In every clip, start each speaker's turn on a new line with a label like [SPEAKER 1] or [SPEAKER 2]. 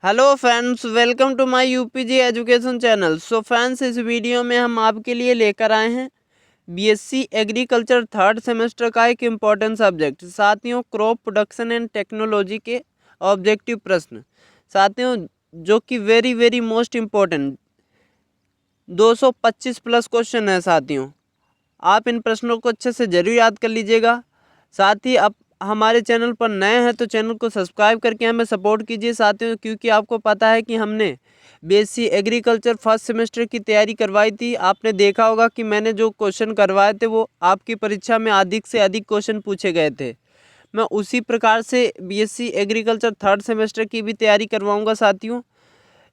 [SPEAKER 1] Hello friends, welcome to my UPG education channel. So friends, इस video में हम आपके लिए लेकर आए हैं बीएससी एग्रीकल्चर थर्ड सेमेस्टर का एक इम्पॉर्टेंट सब्जेक्ट। साथियों, क्रॉप प्रोडक्शन एंड टेक्नोलॉजी के ऑब्जेक्टिव प्रश्न, साथियों, जो कि very most important 225 plus question है। साथियों, आप इन प्रश्नों को अच्छे से जरूर याद कर लीजिएगा। साथ ही आप हमारे चैनल पर नए हैं तो चैनल को सब्सक्राइब करके हमें सपोर्ट कीजिए साथियों, क्योंकि आपको पता है कि हमने बीएससी एग्रीकल्चर फर्स्ट सेमेस्टर की तैयारी करवाई थी। आपने देखा होगा कि मैंने जो क्वेश्चन करवाए थे वो आपकी परीक्षा में अधिक से अधिक क्वेश्चन पूछे गए थे। मैं उसी प्रकार से बीएससी एग्रीकल्चर थर्ड सेमेस्टर की भी तैयारी करवाऊँगा साथियों,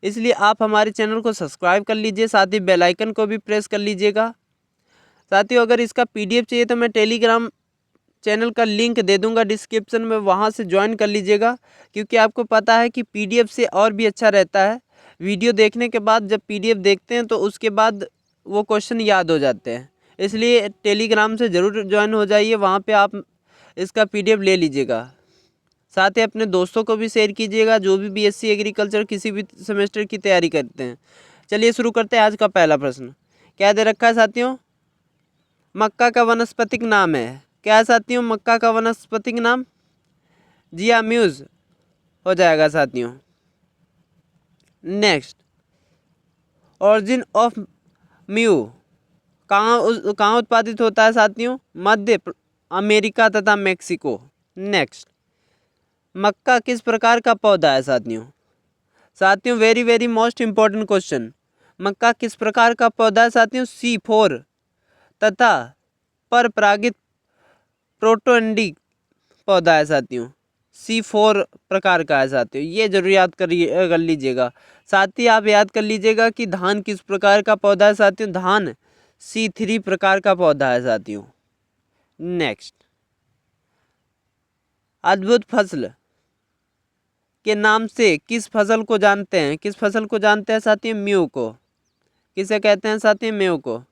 [SPEAKER 1] इसलिए आप हमारे चैनल को सब्सक्राइब कर लीजिए, साथ ही बेल आइकन को भी प्रेस कर लीजिएगा। साथियों, अगर इसका पीडीएफ चाहिए तो मैं टेलीग्राम चैनल का लिंक दे दूंगा डिस्क्रिप्शन में, वहां से ज्वाइन कर लीजिएगा, क्योंकि आपको पता है कि पीडीएफ से और भी अच्छा रहता है। वीडियो देखने के बाद जब पीडीएफ देखते हैं तो उसके बाद वो क्वेश्चन याद हो जाते हैं, इसलिए टेलीग्राम से ज़रूर ज्वाइन हो जाइए, वहाँ पे आप इसका पीडीएफ ले लीजिएगा। साथ ही अपने दोस्तों को भी शेयर कीजिएगा जो भी बीएससी एग्रीकल्चर किसी भी सेमेस्टर की तैयारी करते हैं। चलिए शुरू करते हैं। आज का पहला प्रश्न क्या दे रखा है साथियों? मक्का का वनस्पतिक नाम है क्या है साथियों? मक्का का वनस्पतिक नाम जियाम्यूज हो जाएगा साथियों। नेक्स्ट, ऑरिजिन ऑफ म्यू कहाँ उत्पादित होता है साथियों? मध्य अमेरिका तथा मेक्सिको। नेक्स्ट, मक्का किस प्रकार का पौधा है साथियों? साथियों, वेरी मोस्ट इम्पोर्टेंट क्वेश्चन, मक्का किस प्रकार का पौधा है साथियों? C4 तथा पर परागित प्रोटोएंडिक पौधा है साथियों। C4 प्रकार का है साथियों, ये जरूर याद कर लीजिएगा। साथ ही आप याद कर लीजिएगा कि धान किस प्रकार का पौधा है साथियों? धान C3 प्रकार का पौधा है साथियों। नेक्स्ट, अद्भुत फसल के नाम से किस फसल को जानते हैं? किस फसल को जानते हैं साथियों? म्यू को। किसे कहते हैं साथियों? म्यू को।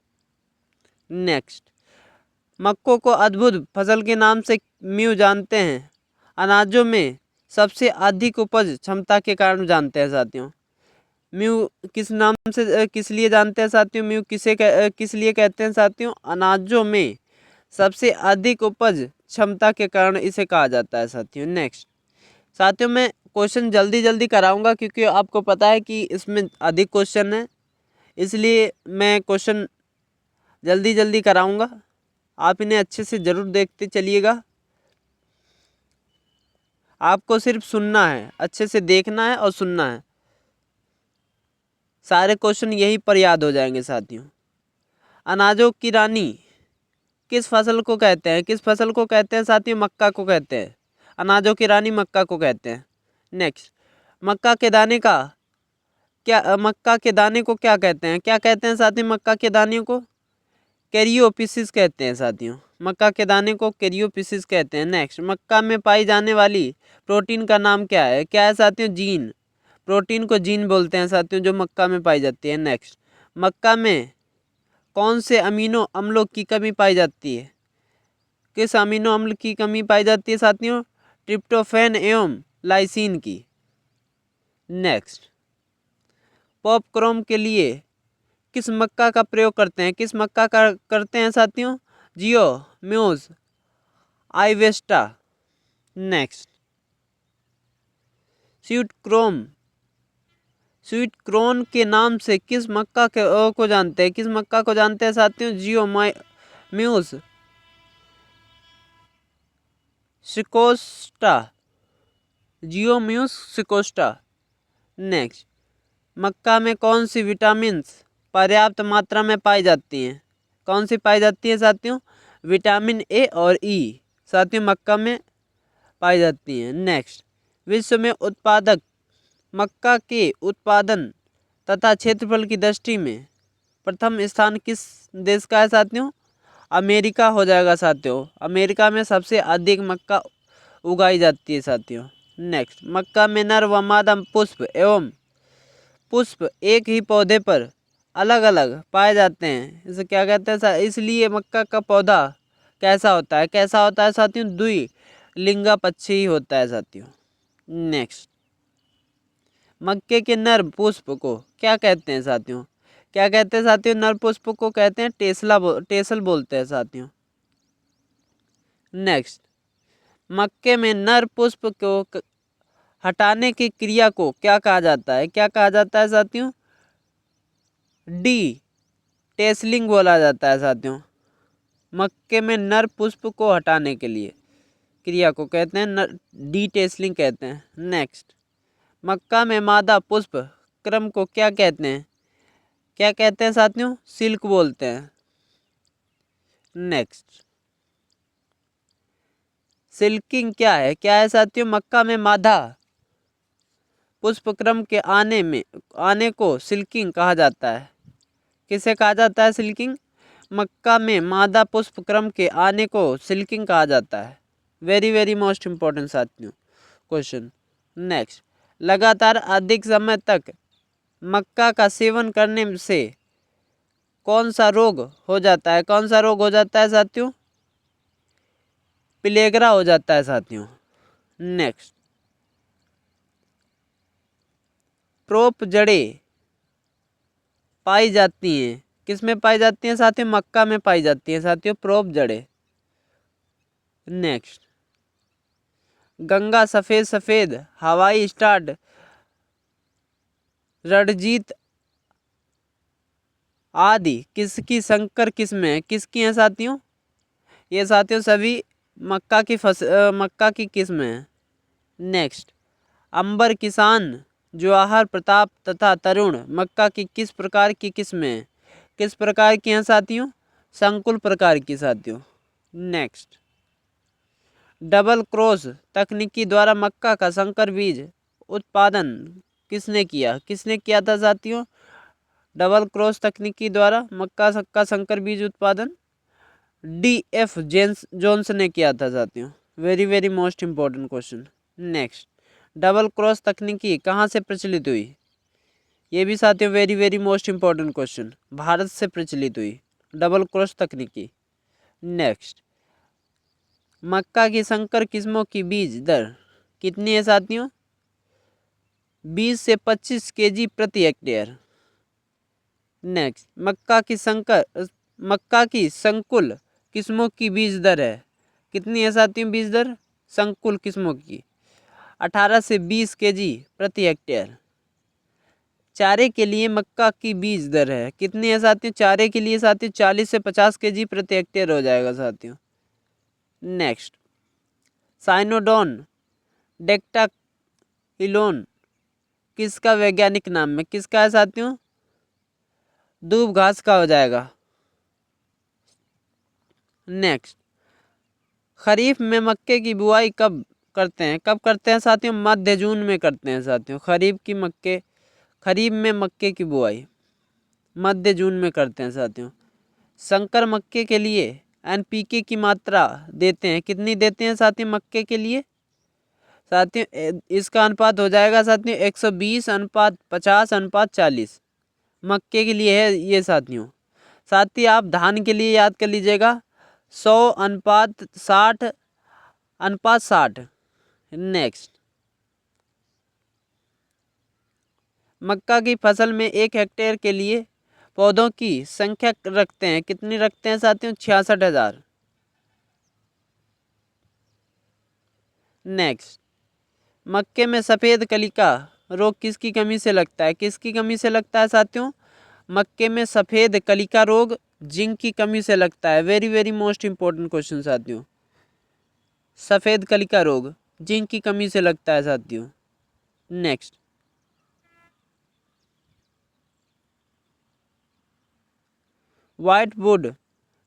[SPEAKER 1] नेक्स्ट, मक्कों को अद्भुत फसल के नाम से म्यू जानते हैं, अनाजों में सबसे अधिक उपज क्षमता के कारण जानते हैं साथियों। म्यू किस नाम से किस लिए जानते हैं साथियों? म्यू किस लिए कहते हैं साथियों? अनाजों में सबसे अधिक उपज क्षमता के कारण इसे कहा जाता है साथियों। नेक्स्ट, साथियों, मैं क्वेश्चन जल्दी कराऊंगा क्योंकि आपको पता है कि इसमें अधिक क्वेश्चन है, इसलिए मैं क्वेश्चन जल्दी कराऊंगा। आप इन्हें अच्छे से ज़रूर देखते चलिएगा। आपको सिर्फ सुनना है, अच्छे से देखना है और सुनना है, सारे क्वेश्चन यहीं पर याद हो जाएंगे साथियों। अनाजों की रानी किस फसल को कहते हैं? किस फसल को कहते हैं साथियों? मक्का को कहते हैं। अनाजों की रानी मक्का को कहते हैं। नेक्स्ट, मक्का के दाने को क्या कहते हैं? क्या कहते हैं साथियों? मक्का के दाने को कैरियोपिसिस कहते हैं साथियों। मक्का के दाने को कैरियोपिसिस कहते हैं। नेक्स्ट, मक्का में पाई जाने वाली प्रोटीन का नाम क्या है? क्या है साथियों? जीन। प्रोटीन को जीन बोलते हैं साथियों, जो मक्का में पाई जाती है। नेक्स्ट, मक्का में कौन से अमीनो अम्लों की कमी पाई जाती है? किस अमीनो अम्ल की कमी पाई जाती है साथियों? ट्रिप्टोफैन एवं लाइसिन की। नेक्स्ट, पॉपकॉर्न के लिए किस मक्का का प्रयोग करते हैं? किस मक्का का करते हैं साथियों? जियो म्यूज आइवेस्टा। नेक्स्ट, स्वीट क्रोन के नाम से किस मक्का को जानते हैं? किस मक्का को जानते हैं साथियों? जियो म्यूज सिकोस्टा। जियो म्यूज सिकोस्टा। नेक्स्ट, मक्का में कौन सी विटामिन्स पर्याप्त मात्रा में पाई जाती हैं? कौन सी पाई जाती है साथियों? विटामिन ए और ई साथियों मक्का में पाई जाती हैं। नेक्स्ट, विश्व में मक्का के उत्पादन तथा क्षेत्रफल की दृष्टि में प्रथम स्थान किस देश का है साथियों? अमेरिका हो जाएगा साथियों। अमेरिका में सबसे अधिक मक्का उगाई जाती है साथियों। नेक्स्ट, मक्का में नर व मादा पुष्प एक ही पौधे पर अलग अलग पाए जाते हैं, इसे क्या कहते हैं? इसलिए मक्का का पौधा कैसा होता है? कैसा होता है साथियों? द्विलिंगा पक्षी होता है साथियों। नेक्स्ट, मक्के के नर पुष्प को क्या कहते हैं साथियों? क्या कहते हैं साथियों? नर पुष्प को कहते हैं टेसल बोलते हैं साथियों। नेक्स्ट, मक्के में नर पुष्प को हटाने की क्रिया को क्या कहा जाता है? क्या कहा जाता है साथियों? डी टेसलिंग बोला जाता है साथियों। मक्के में नर पुष्प को हटाने के लिए क्रिया को कहते हैं डी टेसलिंग कहते हैं। नेक्स्ट, मक्का में मादा पुष्प क्रम को क्या कहते हैं? क्या कहते हैं साथियों? सिल्क बोलते हैं। नेक्स्ट, सिल्किंग क्या है? क्या है साथियों? मक्का में मादा पुष्प क्रम के आने को सिल्किंग कहा जाता है। किसे कहा जाता है सिल्किंग? मक्का में मादा पुष्प क्रम के आने को सिल्किंग कहा जाता है। वेरी वेरी मोस्ट इम्पोर्टेंट साथियों क्वेश्चन। नेक्स्ट, लगातार अधिक समय तक मक्का का सेवन करने से कौन सा रोग हो जाता है? कौन सा रोग हो जाता है साथियों? पिलेगरा हो जाता है साथियों। नेक्स्ट, प्रोप जड़ें पाई जाती हैं किसमें पाई जाती हैं साथियों? मक्का में पाई जाती हैं साथियों प्रोप जड़ें। नेक्स्ट, गंगा सफेद सफेद हवाई स्टार्ट रणजीत आदि किसकी संकर किस्में किसकी हैं साथियों? ये साथियों सभी मक्का की किस्में हैं। नेक्स्ट, अंबर किसान जवाहर प्रताप तथा तरुण मक्का की किस प्रकार की किस्में किस प्रकार की हैं साथियों? संकुल प्रकार की साथियों। नेक्स्ट, डबल क्रॉस तकनीकी द्वारा मक्का का संकर बीज उत्पादन किसने किया था साथियों? डबल क्रॉस तकनीकी द्वारा मक्का का संकर बीज उत्पादन DF जोन्स ने किया था साथियों। Very very most important question. Next, double cross तकनीकी कहाँ से प्रचलित हुई? ये भी साथियों very very most important question. Bharat से प्रचलित हुई डबल क्रॉस तकनीकी। नेक्स्ट, मक्का की संकर किस्मों की बीज दर कितनी है साथियों? 20 से 25 kg प्रति हेक्टेयर। नेक्स्ट, मक्का की संकुल किस्मों की बीज दर है कितनी है साथियों? बीज दर संकुल किस्मों की 18 से 20 kg प्रति हेक्टेयर। चारे के लिए मक्का की बीज दर है कितनी है साथियों? चारे के लिए साथियों 40 से 50 kg प्रति हेक्टेयर हो जाएगा साथियों। नेक्स्ट, साइनोडोन डेक्टाइलोन किसका वैज्ञानिक नाम है? किसका है साथियों? दूब घास का हो जाएगा। नेक्स्ट, खरीफ में मक्के की बुआई कब करते हैं साथियों? मध्य जून में करते हैं साथियों। खरीफ में मक्के की बुआई मध्य जून में करते हैं साथियों। संकर मक्के के लिए NPK की मात्रा देते हैं कितनी देते हैं साथियों मक्के के लिए? साथियों इसका अनुपात हो जाएगा साथियों 120:50:40 मक्के के लिए है ये साथियों। साथ ही आप धान के लिए याद कर लीजिएगा 100:60:60। नेक्स्ट, मक्का की फसल में 1 हेक्टेयर के लिए पौधों की संख्या रखते हैं कितनी रखते हैं साथियों? 66,000। नेक्स्ट, मक्के में सफ़ेद कलिका रोग किसकी कमी से लगता है? किसकी कमी से लगता है साथियों? मक्के में सफ़ेद कलिका रोग जिंक की कमी से लगता है। Very very most important question साथियों। सफ़ेद कलिका रोग जिंक की कमी से लगता है साथियों। नेक्स्ट, व्हाइट वुड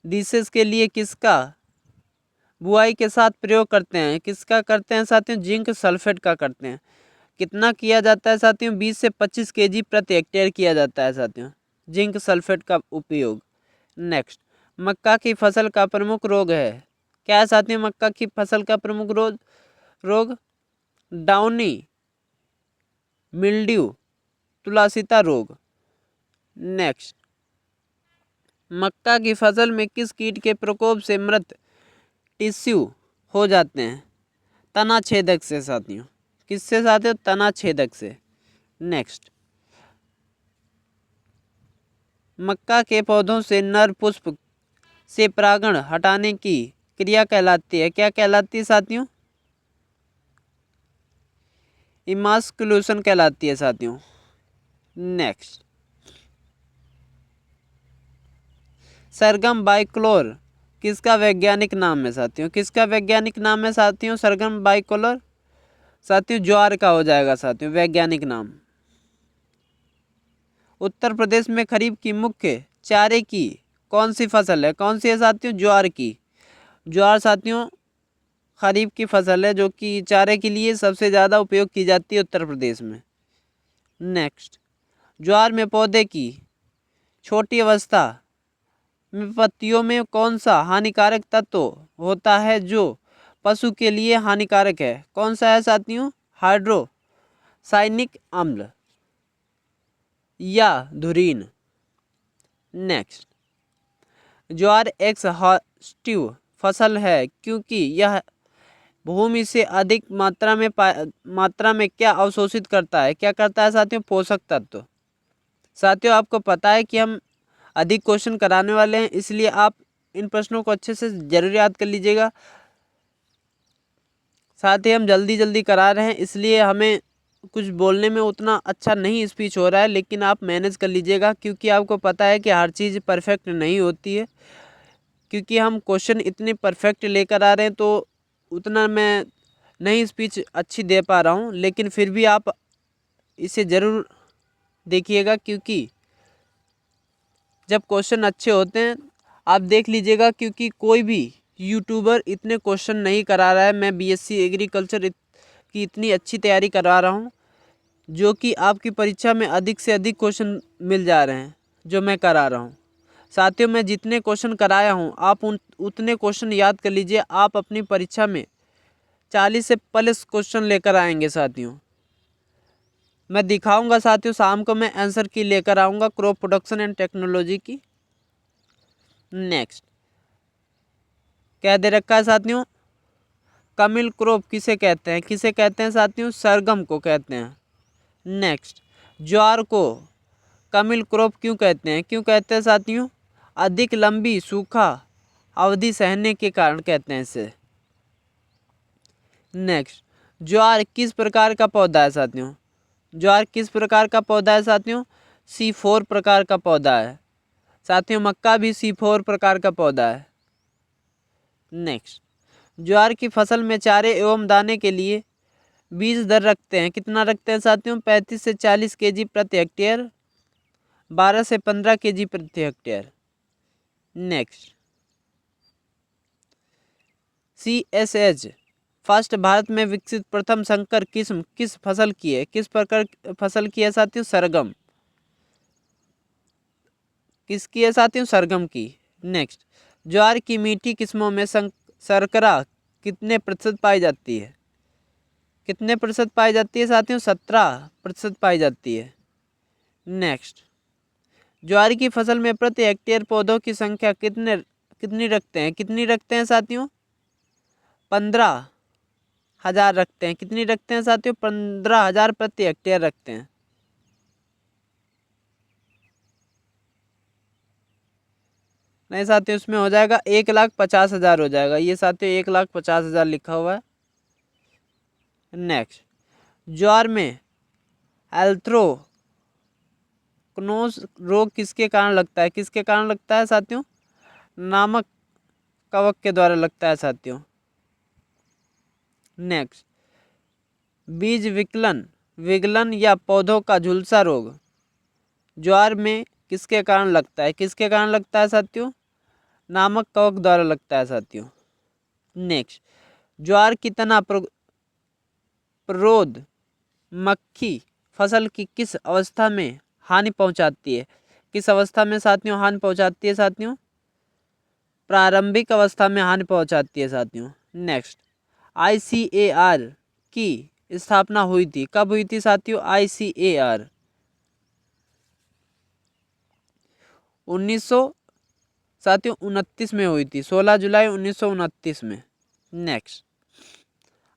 [SPEAKER 1] डिशेस के लिए किसका बुआई के साथ प्रयोग करते हैं? किसका करते हैं साथियों? जिंक सल्फेट का करते हैं। कितना किया जाता है साथियों? 20 से 25 kg प्रति हेक्टेयर किया जाता है साथियों जिंक सल्फेट का उपयोग। नेक्स्ट, मक्का की फसल का प्रमुख रोग है क्या है साथियों? मक्का की फसल का प्रमुख रोग डाउनी मिल्ड्यू तुलासिता रोग। नेक्स्ट, मक्का की फसल में किस कीट के प्रकोप से मृत टिश्यू हो जाते हैं? तना छेदक से साथियों। किससे साथियों? तना छेदक से। नेक्स्ट, मक्का के पौधों से नर पुष्प से परागण हटाने की क्रिया कहलाती है, क्या कहलाती है साथियों? इमास्कुलेशन कहलाती है साथियों। नेक्स्ट, सरगम बाइकोलर किसका वैज्ञानिक नाम है साथियों? किसका वैज्ञानिक नाम है साथियों? सरगम बाइकोलर साथियों ज्वार का हो जाएगा साथियों वैज्ञानिक नाम। उत्तर प्रदेश में खरीफ की मुख्य चारे की कौन सी फसल है? कौन सी है साथियों? ज्वार की। ज्वार साथियों खरीफ की फसल है जो कि चारे के लिए सबसे ज़्यादा उपयोग की जाती है उत्तर प्रदेश में। नेक्स्ट, ज्वार में पौधे की छोटी अवस्था में पत्तियों में कौन सा हानिकारक तत्व होता है जो पशु के लिए हानिकारक है? कौन सा है साथियों? हाइड्रोसायनिक अम्ल या धुरीन। नेक्स्ट, ज्वार एक्सहॉस्टिव फसल है क्योंकि यह भूमि से अधिक मात्रा में क्या अवशोषित करता है? क्या करता है साथियों? पोषक तत्व। साथियों आपको पता है कि हम अधिक क्वेश्चन कराने वाले हैं, इसलिए आप इन प्रश्नों को अच्छे से जरूर याद कर लीजिएगा। साथ ही हम जल्दी जल्दी करा रहे हैं, इसलिए हमें कुछ बोलने में उतना अच्छा नहीं स्पीच हो रहा है, लेकिन आप मैनेज कर लीजिएगा क्योंकि आपको पता है कि हर चीज़ परफेक्ट नहीं होती है। क्योंकि हम क्वेश्चन इतने परफेक्ट लेकर आ रहे हैं तो उतना मैं नहीं स्पीच अच्छी दे पा रहा हूँ, लेकिन फिर भी आप इसे ज़रूर देखिएगा क्योंकि जब क्वेश्चन अच्छे होते हैं आप देख लीजिएगा, क्योंकि कोई भी यूट्यूबर इतने क्वेश्चन नहीं करा रहा है। मैं बीएससी एग्रीकल्चर की इतनी अच्छी तैयारी करा रहा हूँ जो कि आपकी परीक्षा में अधिक से अधिक क्वेश्चन मिल जा रहे हैं जो मैं करा रहा हूँ। साथियों मैं जितने क्वेश्चन कराया हूँ आप उतने क्वेश्चन याद कर लीजिए। आप अपनी परीक्षा में 40 से प्लस क्वेश्चन लेकर आएंगे साथियों। मैं दिखाऊंगा साथियों, शाम को मैं आंसर की लेकर आऊँगा क्रॉप प्रोडक्शन एंड टेक्नोलॉजी की। नेक्स्ट, क्या दे रखा है साथियों? कमिल क्रॉप किसे कहते हैं? किसे कहते हैं साथियों? सरगम को कहते हैं। नेक्स्ट, ज्वार को कमिल क्रॉप क्यों कहते हैं? क्यों कहते हैं साथियों? अधिक लंबी सूखा अवधि सहने के कारण कहते हैं इसे। नेक्स्ट, ज्वार किस प्रकार का पौधा है साथियों? ज्वार किस प्रकार का पौधा है साथियों? C4 प्रकार का पौधा है साथियों। मक्का भी C4 प्रकार का पौधा है। नेक्स्ट, ज्वार की फसल में चारे एवं दाने के लिए बीज दर रखते हैं, कितना रखते हैं साथियों? 35 से 40 kg प्रति हेक्टेयर, 12 से 15 kg प्रति hectare. Next, CSH first Bharat में विकसित प्रथम संकर किस्म किस फसल की है? किस प्रकार फसल की है साथियों? सरगम। किसकी है साथियों? सरगम की। नेक्स्ट, ज्वार की मीठी किस्मों में शर्करा कितने प्रतिशत पाई जाती है? कितने प्रतिशत पाई जाती है साथियों? 17% पाई जाती है। नेक्स्ट, ज्वार की फसल में प्रति हेक्टेयर पौधों की संख्या कितनी रखते हैं? कितनी रखते हैं साथियों? 15,000 रखते हैं। कितनी रखते हैं साथियों? 15,000 प्रति हेक्टेयर रखते हैं। नहीं साथियों, उसमें हो जाएगा 1,50,000 हो जाएगा। ये साथियों 1,50,000 लिखा हुआ है। नेक्स्ट, ज्वार में एंथ्रेक्नोज रोग किसके कारण लगता है? किसके कारण लगता है साथियों? नामक कवक के द्वारा लगता है साथियों। नेक्स्ट, बीज विगलन या पौधों का झुलसा रोग ज्वार में किसके कारण लगता है? किसके कारण लगता है साथियों? नामक कवक द्वारा लगता है साथियों। नेक्स्ट, ज्वार की तना प्रोद मक्खी फसल की किस अवस्था में हानि पहुंचाती है? किस अवस्था में साथियों हानि पहुंचाती है साथियों? प्रारंभिक अवस्था में हानि पहुंचाती है साथियों। नेक्स्ट, ICAR की स्थापना हुई थी, कब हुई थी साथियों? ICAR 1929 में हुई थी, 16 जुलाई 1929 में। नेक्स्ट,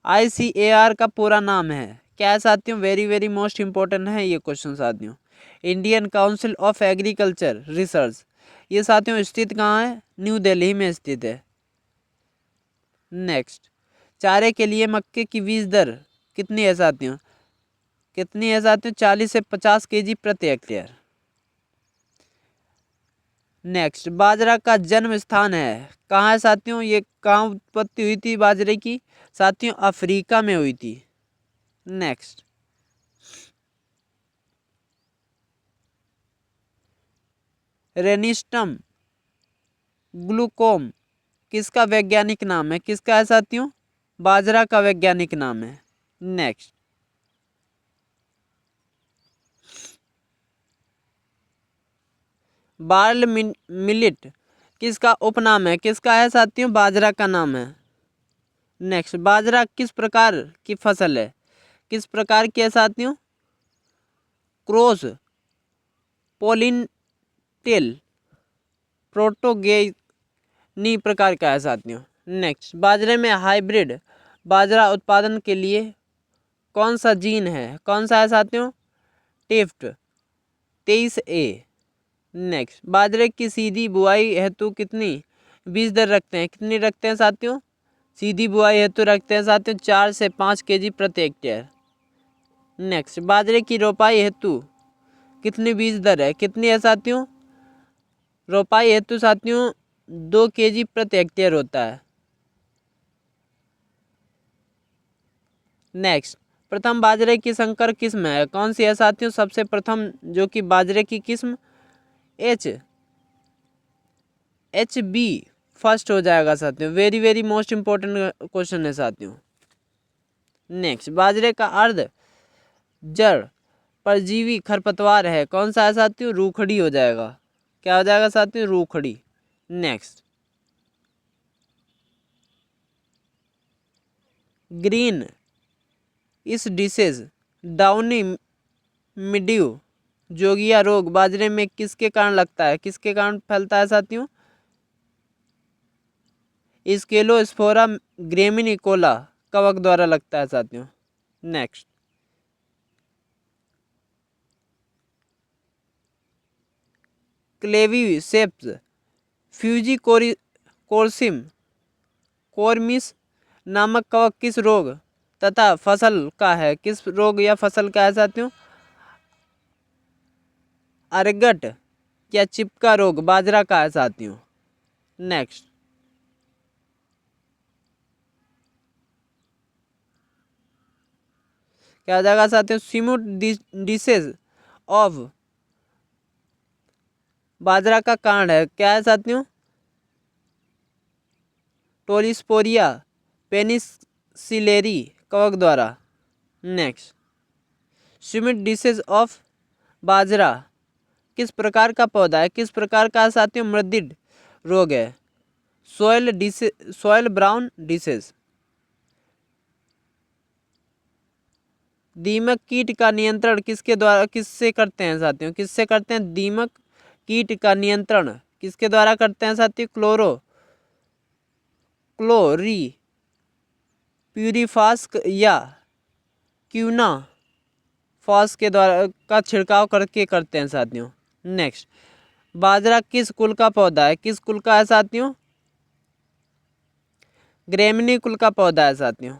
[SPEAKER 1] ICAR का पूरा नाम है, क्या है साथियों, वेरी वेरी मोस्ट इंपॉर्टेंट है ये क्वेश्चन साथियों। Indian council of agriculture research, ये साथियों स्थित कहाँ है, न्यू दिल्ली में स्थित है। नेक्स्ट, चारे के लिए मक्के की बीज दर कितनी है साथियों, कितनी है साथियों, 40 से 50 केजी प्रति हेक्टेयर। नेक्स्ट, बाजरा का जन्म स्थान है कहाँ है साथियों, ये कहाँ उत्पत्ति हुई थी बाजरे की साथियों, अफ्रीका में हुई थी। नेक्स्ट, रेनिस्टम ग्लूकोम किसका वैज्ञानिक नाम है, किसका है साथियों, बाजरा का वैज्ञानिक नाम है। नेक्स्ट, बार्ल मिलिट किसका उपनाम है, किसका है साथियों, बाजरा का नाम है। नेक्स्ट, बाजरा किस प्रकार की फसल है, किस प्रकार की है साथियों, क्रॉस पोलिनेटेड प्रोटोगेनी प्रकार का है साथियों। नेक्स्ट, बाजरे में हाइब्रिड बाजरा उत्पादन के लिए कौन सा जीन है, कौन सा है साथियों, टिफ्ट 23A। नेक्स्ट, बाजरे की सीधी बुआई हेतु कितनी बीज दर रखते हैं, कितनी रखते हैं साथियों, सीधी बुआई हेतु रखते हैं साथियों 4 से 5 केजी प्रति हेक्टेयर। नेक्स्ट, बाजरे की रोपाई हेतु कितनी बीज दर है, कितनी है साथियों, रोपाई हेतु साथियों 2 केजी प्रति हेक्टेयर होता है। नेक्स्ट, प्रथम बाजरे की संकर किस्म है कौन सी है साथियों, सबसे प्रथम जो कि बाजरे की किस्म HB फर्स्ट हो जाएगा साथियों, very very most important question है साथियों। नेक्स्ट, बाजरे का अर्ध जड़ परजीवी खरपतवार है कौन सा है साथियों, रूखड़ी हो जाएगा, क्या हो जाएगा साथियों, रूखड़ी। नेक्स्ट, ग्रीन इस डिसेज डाउनी मिड्यू जोगिया रोग बाजरे में किसके कारण लगता है, किसके कारण फैलता है साथियों, स्केलोस्पोरा ग्रेमिनिकोला कवक द्वारा लगता है साथियों। नेक्स्ट, क्लेवीसेप्स फ्यूजिकोर्सिम कोरमिस नामक कवक किस रोग तथा फसल का है, किस रोग या फसल का है साथियों, अरगट या चिपका रोग बाजरा का है साथियों। नेक्स्ट, क्या हो जाएगा साथियों, सिमुट डिसेज ऑफ बाजरा का कारण है, क्या है साथियों, टोलिस्पोरिया पेनिसिलेरी कवक द्वारा। नेक्स्ट, सिमुट डिसेज ऑफ बाजरा किस प्रकार का पौधा है, किस प्रकार का साथियों, मृदिड रोग है, सॉयल ब्राउन डिसेज। दीमक कीट का नियंत्रण किसके द्वारा, किससे करते हैं साथियों, किससे करते हैं, दीमक कीट का नियंत्रण किसके द्वारा करते हैं साथियों, क्लोरी प्यूरिफास या क्यूना फॉस के द्वारा का छिड़काव करके करते हैं साथियों। नेक्स्ट, बाजरा किस कुल का पौधा है, किस कुल का है साथियों, ग्रेमिनी कुल का पौधा है साथियों।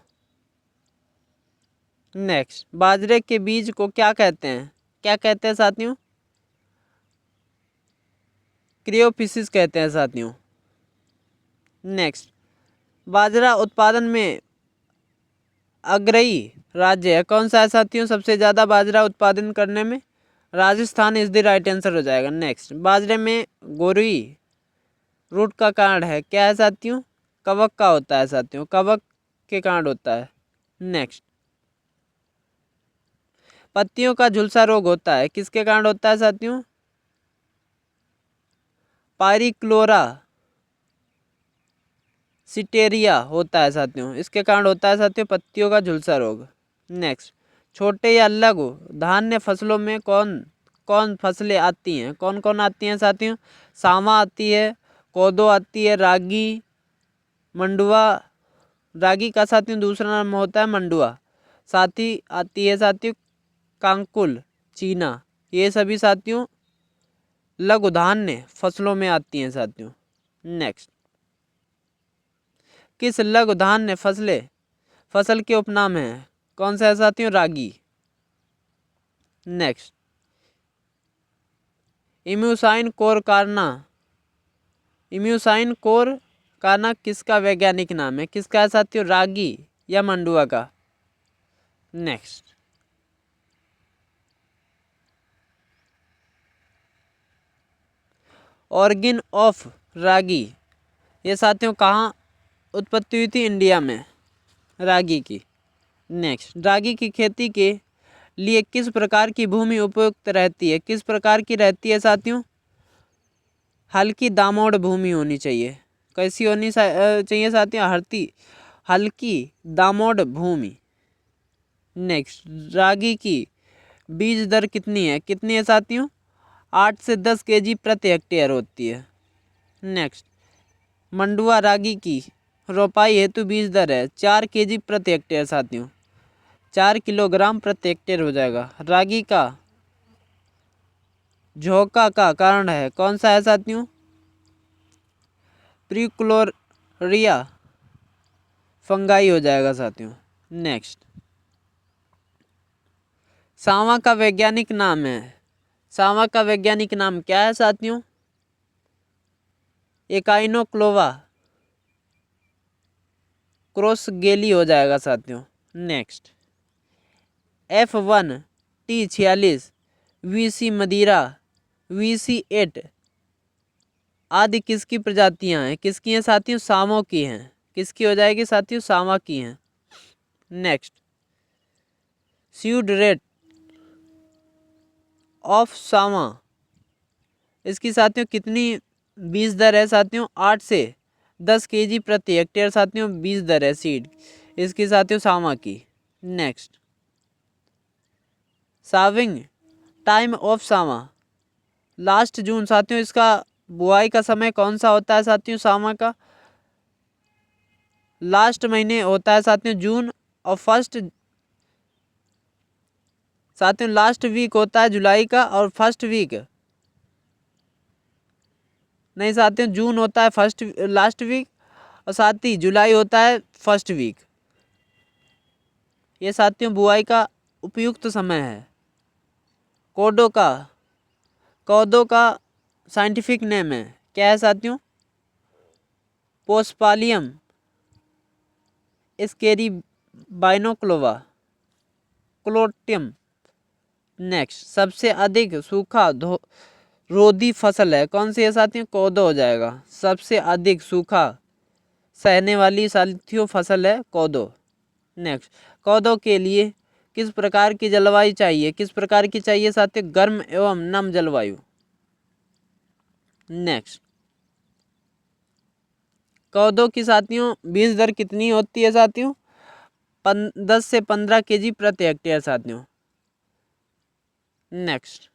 [SPEAKER 1] नेक्स्ट, बाजरे के बीज को क्या कहते हैं, क्या कहते हैं साथियों, क्रियोफिसिस कहते हैं साथियों। नेक्स्ट, बाजरा उत्पादन में अग्रणी राज्य है कौन सा है साथियों, सबसे ज़्यादा बाजरा उत्पादन करने में Rajasthan is the right answer हो जाएगा। नेक्स्ट, बाजरे में गोरुई रूट का कारण है, क्या है साथियों, कवक का होता है साथियों, कवक के कारण होता है। नेक्स्ट, पत्तियों का झुलसा रोग होता है, किसके कारण होता है साथियों, पायरिक्लोरा सिटेरिया होता है साथियों, इसके कारण होता है साथियों पत्तियों का झुलसा रोग। नेक्स्ट, छोटे या लघु धान्य फसलों में कौन कौन फसलें आती हैं, कौन कौन आती हैं साथियों, सामा आती है, कोदो आती है, रागी मंडुआ, रागी का साथियों दूसरा नाम होता है मंडुआ, साथ ही आती है साथियों कांकुल, चीना। ये सभी साथियों लघु धान्य फसलों में आती हैं साथियों। नेक्स्ट, किस लघु धान्य फसल के उपनाम हैं? कौन सा है साथियों? रागी। नेक्स्ट, इम्यूसाइन कोरकाना किसका वैज्ञानिक नाम है? किसका है साथियों? रागी या मंडुआ का? नेक्स्ट, ऑर्गिन ऑफ रागी, ये साथियों कहाँ उत्पत्ति हुई थी? इंडिया में, रागी की। नेक्स्ट, रागी की खेती के लिए किस प्रकार की भूमि उपयुक्त रहती है? किस प्रकार की रहती है साथियों? हल्की दामोड़ भूमि होनी चाहिए। कैसी होनी चाहिए साथियों? हल्की दामोड़ भूमि। नेक्स्ट, रागी की बीज दर कितनी है साथियों? 8 से 10 केजी प्रति हेक्टेयर होती है। नेक्स्ट, मंडुआ रागी की रोपाई हेतु बीज दर है 4 केजी प्रति हेक्टेयर साथियों, 4 किलोग्राम प्रति हेक्टेयर हो जाएगा। रागी का झोंका का कारण है कौन सा है साथियों? प्रिक्लोरिया फंगाई हो जाएगा साथियों। नेक्स्ट, सांवा का वैज्ञानिक नाम है। सांवा का वैज्ञानिक नाम क्या है साथियों? एकाइनोक्लोवा क्रॉसगेली हो जाएगा साथियों। नेक्स्ट, F1T46 VC मदिरा VC8 आदि किसकी प्रजातियां हैं? किसकी हैं साथियों? सांवों की हैं। किसकी हो जाएगी साथियों? सांवा की हैं। नेक्स्ट, सीड रेट ऑफ सांवा, इसकी साथियों कितनी बीज दर है साथियों? 8 से 10 केजी प्रति हेक्टेयर साथियों बीज दर है सीड इसकी साथियों सांवा की। नेक्स्ट, साविंग टाइम ऑफ सांवा, लास्ट जून साथियों इसका बुआई का समय कौन सा होता है साथियों? सांवा का लास्ट महीने होता है साथियों जून, और फर्स्ट साथियों लास्ट वीक होता है जुलाई का, और फर्स्ट वीक नहीं साथियों, जून होता है लास्ट वीक, और साथ ही जुलाई होता है फर्स्ट वीक। ये साथियों बुआई का उपयुक्त समय है। कोदो का साइंटिफिक नेम है क्या है साथियों? पोस्पालियम स्केरी बाइनोक्लोवा क्लोटियम। नेक्स्ट, सबसे अधिक सूखा रोधी फसल है कौन सी है साथियों? कोदो हो जाएगा। सबसे अधिक सूखा सहने वाली साथियों फसल है कोदो। नेक्स्ट, कोदो के लिए किस प्रकार की जलवायु चाहिए? किस प्रकार की चाहिए साथियों? गर्म एवं नम जलवायु। नेक्स्ट, कोदो की साथियों बीज दर कितनी होती है साथियों? 10 से 15 केजी प्रति हेक्टेयर साथियों। नेक्स्ट,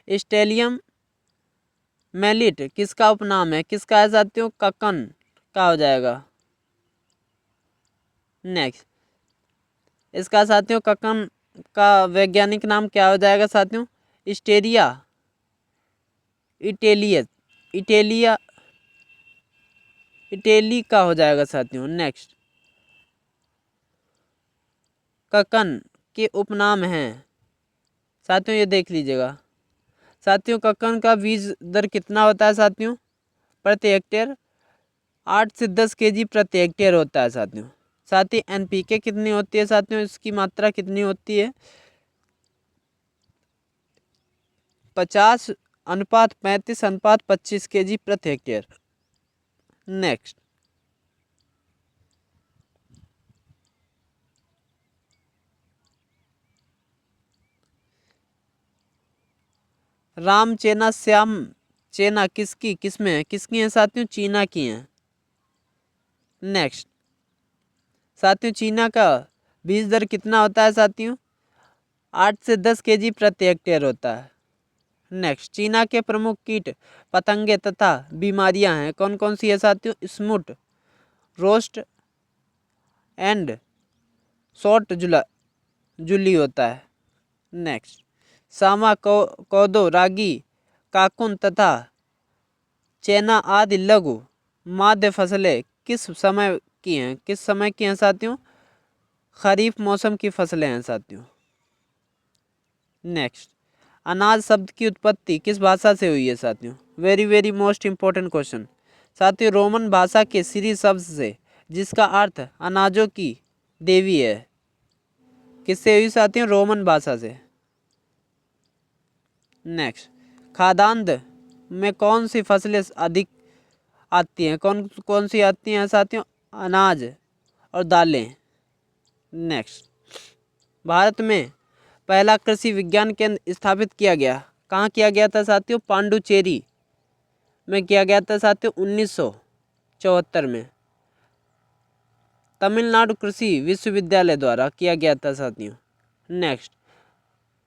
[SPEAKER 1] स्टेलियम मेलिट किसका उपनाम है? किसका है साथियों? ककन का हो जाएगा। नेक्स्ट, इसका साथियों ककन का वैज्ञानिक नाम क्या हो जाएगा साथियों? स्टेरिया इटेली का हो जाएगा साथियों। नेक्स्ट, ककन के उपनाम हैं साथियों, ये देख लीजिएगा साथियों। ककन का बीज दर कितना होता है साथियों? प्रति हेक्टेयर 8 से 10 केजी प्रति हेक्टेयर होता है साथियों। साथ ही NPK कितनी होती है साथियों? इसकी मात्रा कितनी होती है? 50:35:25 केजी प्रति हेक्टेयर। नेक्स्ट, राम चेना श्याम चेना किसकी किस्में हैं? किसकी हैं साथियों? चीना की हैं। नेक्स्ट, साथियों चीना का बीज दर कितना होता है साथियों? 8 से 10 केजी प्रति हेक्टेयर होता है। नेक्स्ट, चीना के प्रमुख कीट पतंगे तथा बीमारियां हैं, कौन कौन सी है साथियों? स्मुट, रोस्ट एंड शॉर्ट जुली होता है। नेक्स्ट, सामा कोदो रागी काकुन तथा चेना आदि लघु माध्य फसलें किस समय की हैं? किस समय की हैं साथियों? खरीफ मौसम की फसलें हैं साथियों। नेक्स्ट, अनाज शब्द की उत्पत्ति किस भाषा से हुई है साथियों? Very very most important question साथियों। रोमन भाषा के सीरी शब्द से, जिसका अर्थ अनाजों की देवी है, किससे हुई साथियों? रोमन भाषा से। नेक्स्ट, खाद्यान्न में कौन सी फसलें अधिक आती हैं? कौन कौन सी आती हैं साथियों? अनाज और दालें। नेक्स्ट, भारत में पहला कृषि विज्ञान केंद्र स्थापित किया गया, कहाँ किया गया था साथियों? पांडुचेरी में किया गया था साथियों 1974 में। तमिलनाडु कृषि विश्वविद्यालय द्वारा किया गया था साथियों। नेक्स्ट,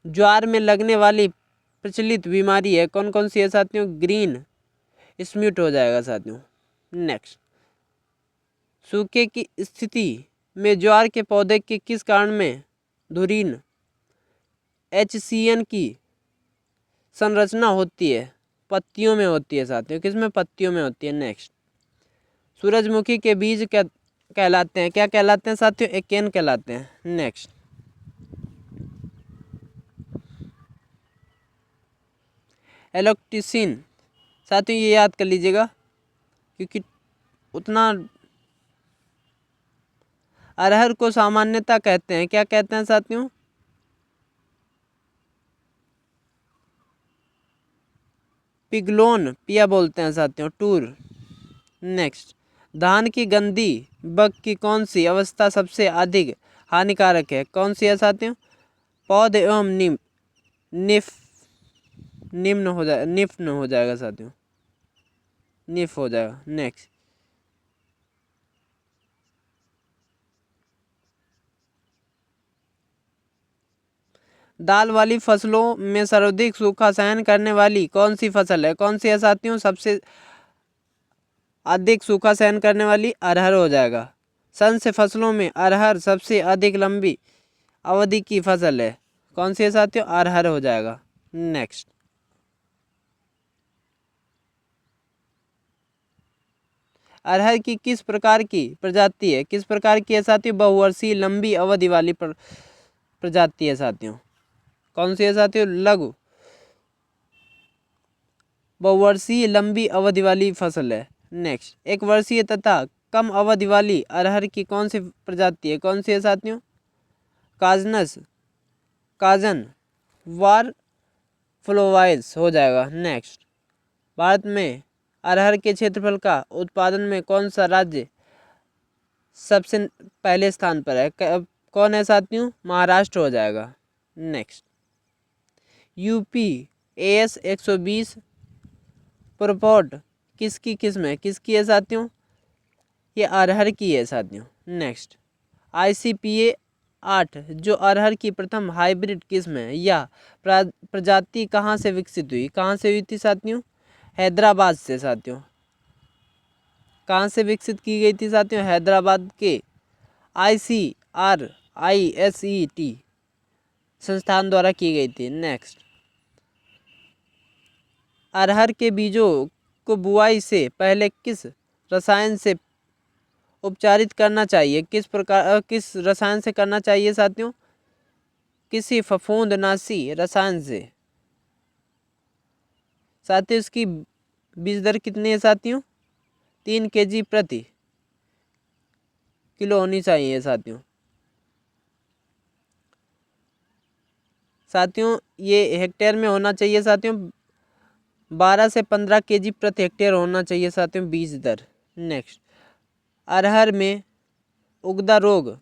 [SPEAKER 1] ज्वार में लगने वाली प्रचलित बीमारी है, कौन कौन सी है साथियों? ग्रीन स्म्यूट हो जाएगा साथियों। नेक्स्ट, सूखे की स्थिति में ज्वार के पौधे के किस कारण में धुरीन HCN की संरचना होती है? पत्तियों में होती है साथियों। किसमें? पत्तियों में होती है। नेक्स्ट, सूरजमुखी के बीज क्या कहलाते हैं? क्या कहलाते हैं साथियों? एकेन कहलाते हैं। नेक्स्ट, एलोक्टिसिन साथियों ये याद कर लीजिएगा क्योंकि उतना। अरहर को सामान्यतः कहते हैं, क्या कहते हैं साथियों? पिगलोन पिया बोलते हैं साथियों। टूर। नेक्स्ट, धान की गंदी बग की कौन सी अवस्था सबसे अधिक हानिकारक है? कौन सी है साथियों? पौध एवं निम्न हो जाएगा साथियों। निफ हो जाएगा। नेक्स्ट, दाल वाली फसलों में सर्वाधिक सूखा सहन करने वाली कौन सी फसल है? कौन सी है साथियों? सबसे अधिक सूखा सहन करने वाली अरहर हो जाएगा। शस्य फसलों में अरहर सबसे अधिक लंबी अवधि की फसल है, कौन सी है साथियों? अरहर हो जाएगा। नेक्स्ट, अरहर की किस प्रकार की प्रजाति है? किस प्रकार की है साथियों? बहुवर्षीय लंबी अवधि वाली प्रजाति है साथियों। कौन सी है साथियों? लघु बहुवर्षीय लंबी अवधि वाली फसल है। नेक्स्ट, एक वर्षीय तथा कम अवधि वाली अरहर की कौन सी प्रजाति है? कौन सी है साथियों? काजन वार फ्लोवाइल्स हो जाएगा। नेक्स्ट, भारत में अरहर के क्षेत्रफल का उत्पादन में कौन सा राज्य सबसे पहले स्थान पर है? कौन है साथियों? महाराष्ट्र हो जाएगा। नेक्स्ट, UP AS 120 प्रोपोर्ट किसकी किस्म है? किसकी है साथियों? ये अरहर की है साथियों। नेक्स्ट, ICPA 8 जो अरहर की प्रथम हाइब्रिड किस्म है, यह प्रजाति कहाँ से विकसित हुई? कहाँ से हुई थी साथियों? हैदराबाद से साथियों। कहाँ से विकसित की गई थी साथियों? हैदराबाद के ICRISET संस्थान द्वारा की गई थी। नेक्स्ट, अरहर के बीजों को बुआई से पहले किस रसायन से उपचारित करना चाहिए? किस रसायन से करना चाहिए साथियों? किसी फफूंदनाशी रसायन से। साथियों इसकी बीज दर कितनी है साथियों? 3 kg प्रति किलो होनी चाहिए साथियों। साथियों ये हेक्टेयर में होना चाहिए साथियों। 12 से 15 kg प्रति हेक्टेयर होना चाहिए साथियों बीज दर। नेक्स्ट, अरहर में उगदा रोग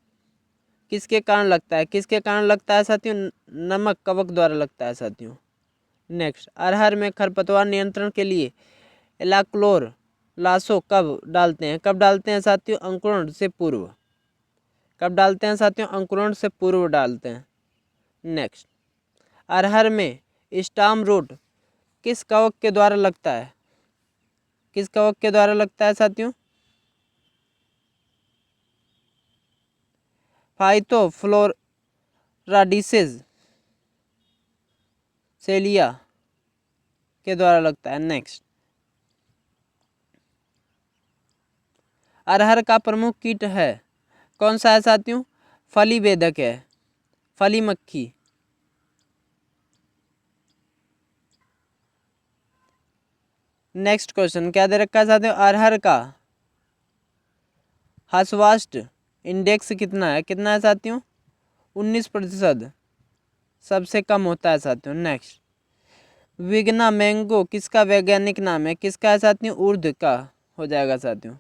[SPEAKER 1] किसके कारण लगता है? किसके कारण लगता है साथियों? नमक कवक द्वारा लगता है साथियों। नेक्स्ट, अरहर में खरपतवार नियंत्रण के लिए एलाक्लोर लासो कब डालते हैं? कब डालते हैं साथियों? अंकुरण से पूर्व। कब डालते हैं साथियों? अंकुरण से पूर्व डालते हैं। नेक्स्ट, अरहर में स्टार्म रूट किस कवक के द्वारा लगता है? किस कवक के द्वारा लगता है साथियों? फाइटोफ्लोराडिसेस सेलिया के द्वारा लगता है। नेक्स्ट, अरहर का प्रमुख कीट है कौन सा है साथियों? फली बेधक है, फली मक्खी। नेक्स्ट क्वेश्चन क्या दे रखा है साथियों? अरहर का हास्वास्ट इंडेक्स कितना है? कितना है साथियों? 19%, सबसे कम होता है साथियों। नेक्स्ट, विग्ना मैंगो किसका वैज्ञानिक नाम है? किसका है साथियों? उर्द का हो जाएगा साथियों।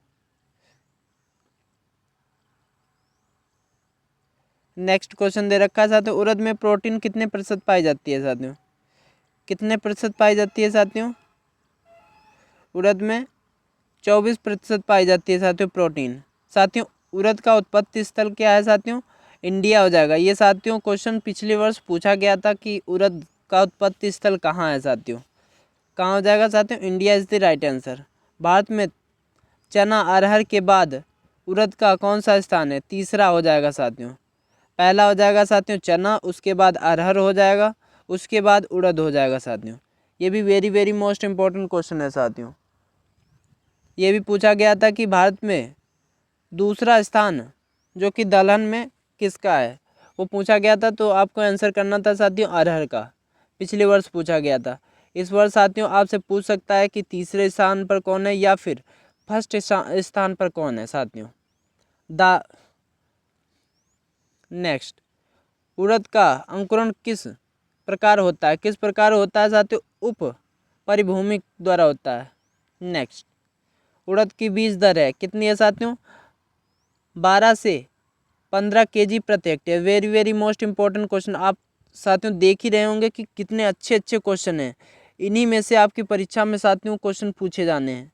[SPEAKER 1] नेक्स्ट क्वेश्चन दे रखा है साथियों, उड़द में प्रोटीन कितने प्रतिशत पाई जाती है साथियों? कितने प्रतिशत पाई जाती है साथियों? उड़द में 24% पाई जाती है साथियों प्रोटीन। साथियों, उड़द का उत्पत्ति स्थल क्या है साथियों? इंडिया हो जाएगा। ये साथियों क्वेश्चन पिछले वर्ष पूछा गया था कि उड़द का उत्पत्ति स्थल कहाँ है साथियों? कहाँ हो जाएगा साथियों? India is the right answer. Bharat में चना अरहर के बाद उड़द का कौन सा स्थान है? तीसरा हो जाएगा साथियों। पहला हो जाएगा साथियों चना, उसके बाद अरहर हो जाएगा, उसके बाद उड़द हो जाएगा साथियों। ये भी very very most important question है साथियों। ये भी पूछा गया था कि भारत में दूसरा स्थान जो कि दलहन में किसका है, वो पूछा गया था। तो आपको आंसर करना था साथियों अरहर का। पिछले वर्ष पूछा गया था। इस वर्ष साथियों आपसे पूछ सकता है कि तीसरे स्थान पर कौन है या फिर फर्स्ट स्थान पर कौन है साथियों। नेक्स्ट, उड़द का अंकुरण किस प्रकार होता है? किस प्रकार होता है साथियों? उप परिभूमिक द्वारा होता है। नेक्स्ट, उड़द की बीज दर है कितनी है साथियों? 12 से 15 kg प्रति hectare. Very very most important question. आप साथियों देख ही रहे होंगे कि कितने अच्छे अच्छे क्वेश्चन हैं। इन्हीं में से आपकी परीक्षा में साथियों क्वेश्चन पूछे जाने हैं।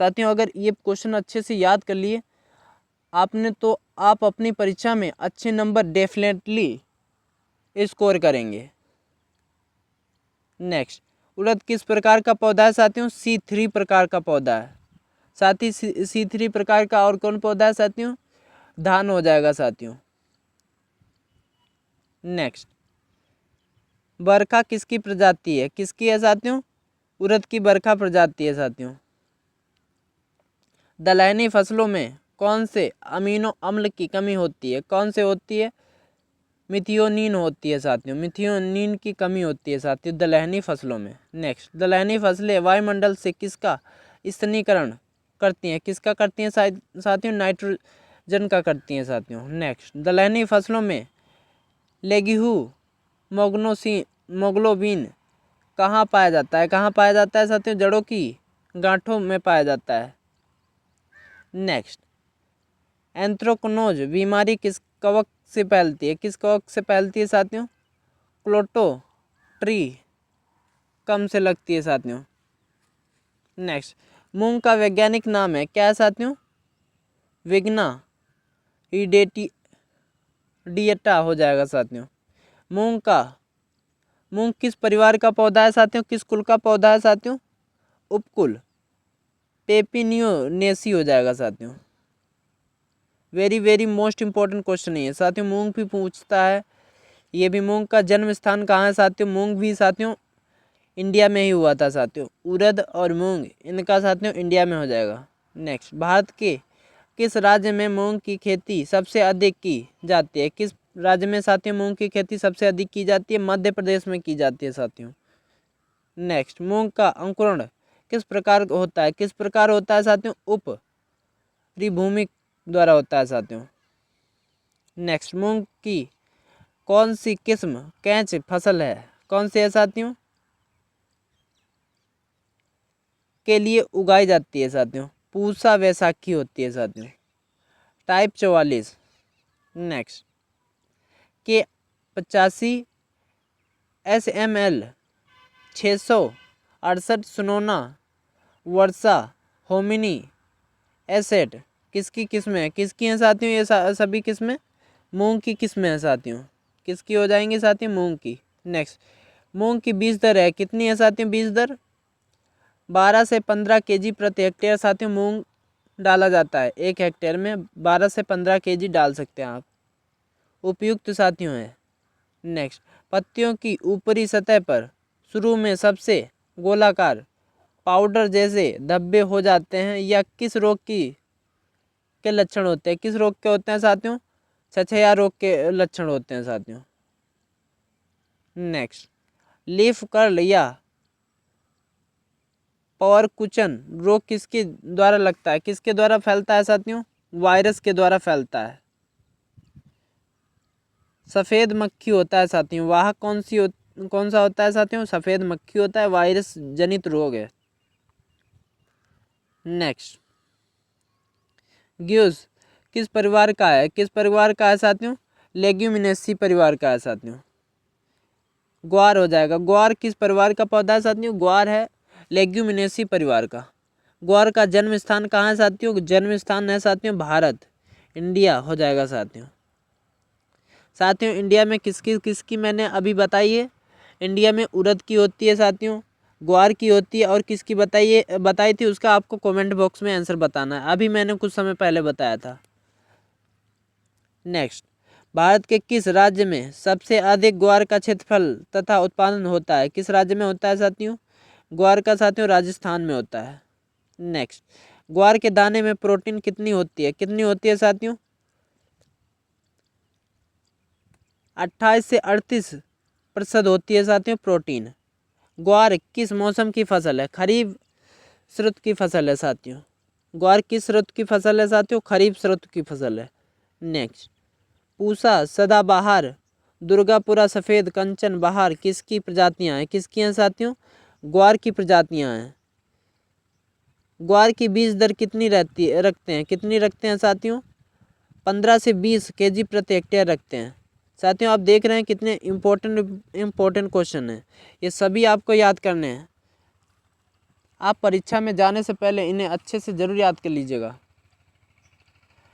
[SPEAKER 1] साथियों अगर ये क्वेश्चन अच्छे से याद कर लिए आपने तो आप अपनी परीक्षा में अच्छे नंबर डेफिनेटली स्कोर करेंगे। नेक्स्ट, उड़द किस प्रकार का पौधा है साथियों? C3 प्रकार का पौधा है। साथ ही C3 प्रकार का और कौन पौधा है साथियों? धान हो जाएगा साथियों। नेक्स्ट, बरखा किसकी प्रजाति है? किसकी है साथियों? उड़द की बरखा प्रजाति है साथियों। दलहनी फसलों में कौन से अमीनो अम्ल की कमी होती है? कौन से होती है? मिथियोनिन होती है साथियों। मिथियोनिन की कमी होती है साथियों दलहनी फसलों में। नेक्स्ट, दलहनी फसलें वायुमंडल से किसका स्तनीकरण करती हैं? किसका करती हैं साथियों? नाइट्रोजन का करती हैं साथियों। नेक्स्ट, दलहनी फसलों में लेगिहू मोग्लोबिन कहाँ पाया जाता है? कहाँ पाया जाता है साथियों? जड़ों की गांठों में पाया जाता है। नेक्स्ट, एंथ्रोकनोज बीमारी किस कवक से फैलती है? किस कवक से फैलती है साथियों? क्लोट्री कम से लगती है साथियों। नेक्स्ट, मूंग का वैज्ञानिक नाम है क्या है साथियों? विग्ना डिएटा हो जाएगा साथियों। मूंग किस परिवार का पौधा है साथियों? किस कुल का पौधा है साथियों? उपकुल पेपिनियोनेसी हो जाएगा साथियों। Very very most important question है साथियों। मूंग भी पूछता है। ये भी मूंग का जन्म स्थान कहाँ है साथियों? मूंग भी साथियों इंडिया में ही हुआ था साथियों। उड़द और मूंग इनका साथियों इंडिया में हो जाएगा। नेक्स्ट, भारत के किस राज्य में मूंग की खेती सबसे अधिक की जाती है? किस राज्य में साथियों मूंग की खेती सबसे अधिक की जाती है? मध्य प्रदेश में की जाती है साथियों। नेक्स्ट, मूंग का अंकुरण किस प्रकार होता है? किस प्रकार होता है साथियों? उप परिभूमिक द्वारा होता है साथियों। नेक्स्ट, मूंग की कौन सी किस्म कैच फसल है? कौन सी है साथियों? के लिए उगाई जाती है साथियों। पूसा वैसाखी होती है साथियों। टाइप 44। नेक्स्ट, के 85 SML 668 सुनोना वर्षा होमिनी एसेट किसकी किस्में है? किसकी हैं साथियों? ये सभी किस्में मूंग की किस्में हैं साथियों। किसकी हो जाएंगी साथियों? मूंग की। नेक्स्ट, मूंग की बीज दर है कितनी है साथियों? बीज दर 12 से 15 केजी प्रति हेक्टेयर साथियों मूंग डाला जाता है। 1 हेक्टेयर में 12 से 15 केजी डाल सकते हैं आप। उपयुक्त साथियों है। नेक्स्ट, पत्तियों की ऊपरी सतह पर शुरू में सबसे गोलाकार पाउडर जैसे धब्बे हो जाते हैं, या किस रोग के लक्षण होते हैं? किस रोग के होते हैं साथियों? छछैया रोग के लक्षण होते हैं साथियों। नेक्स्ट, लीफ कर्ल या पवर कुचन रोग किसके द्वारा लगता है? किसके द्वारा फैलता है साथियों? वायरस के द्वारा फैलता है। सफ़ेद मक्खी होता है साथियों, वाहक कौन सा होता है साथियों? सफ़ेद मक्खी होता है, वायरस जनित रोग है। नेक्स्ट, ग्यूस किस परिवार का है? किस परिवार का है साथियों? लेग्यूमिनेसी परिवार का है साथियों। ग्वार हो जाएगा। ग्वार किस परिवार का पौधा है साथियों? ग्वार है लेग्यूमिनेसी परिवार का। ग्वार का जन्म स्थान कहाँ है साथियों? जन्म स्थान है साथियों भारत, इंडिया हो जाएगा साथियों। साथियों इंडिया में किसकी मैंने अभी बताई है? इंडिया में उड़द की होती है साथियों, ग्वार की होती है, और किसकी बताई थी उसका आपको कमेंट बॉक्स में आंसर बताना है। अभी मैंने कुछ समय पहले बताया था। नेक्स्ट, भारत के किस राज्य में सबसे अधिक ग्वार का क्षेत्रफल तथा उत्पादन होता है? किस राज्य में होता है साथियों? ग्वार का साथियों राजस्थान में होता है। नेक्स्ट, ग्वार के दाने में प्रोटीन कितनी होती है? कितनी होती है साथियों? 28 से 38% होती है साथियों प्रोटीन। ग्वार किस मौसम की फसल है? खरीफ ऋतु की फसल है साथियों। ग्वार किस ऋतु की फसल है साथियों? खरीफ ऋतु की फसल है। नेक्स्ट, पूसा, सदाबहार, दुर्गापुरा, सफ़ेद कंचन बहार किसकी प्रजातियां हैं? किसकी हैं साथियों? ग्वार की प्रजातियां हैं। ग्वार की बीज दर कितनी रखते हैं? कितनी रखते हैं साथियों? 15 से 20 केजी प्रति हेक्टेयर रखते हैं। साथियों आप देख रहे हैं कितने इम्पोर्टेंट क्वेश्चन हैं। ये सभी आपको याद करने हैं। आप परीक्षा में जाने से पहले इन्हें अच्छे से ज़रूर याद कर लीजिएगा।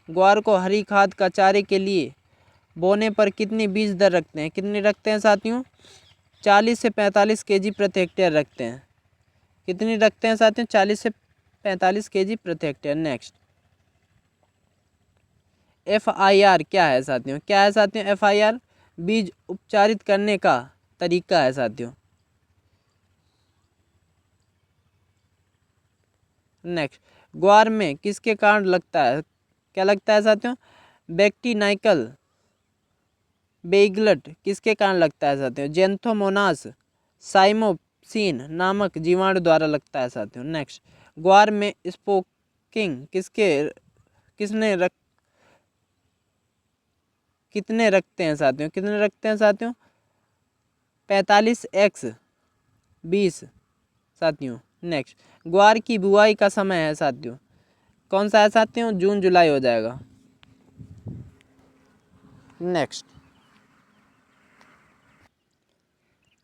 [SPEAKER 1] ग्वार को हरी खाद का चारे के लिए बोने पर कितनी बीज दर रखते हैं? कितनी रखते हैं साथियों? 40 से 45 केजी प्रति हेक्टेयर रखते हैं। कितनी रखते हैं साथियों? 40 से 45 केजी प्रति हेक्टेयर। नेक्स्ट, FIR क्या है साथियों? क्या है साथियों FIR? बीज उपचारित करने का तरीका है साथियों। नेक्स्ट, ग्वार में किसके कारण लगता है? क्या लगता है साथियों? बैक्टीनाइकल बेइगलट किसके कारण लगता है साथियों? जेंथोमोनास साइमोप्सिन नामक जीवाणु द्वारा लगता है साथियों। नेक्स्ट, ग्वार में स्पोकिंग कितने रखते हैं साथियों? कितने रखते हैं साथियों? 45x20 साथियों। नेक्स्ट, ग्वार की बुआई का समय है साथियों, कौन सा है साथियों? जून जुलाई हो जाएगा। नेक्स्ट,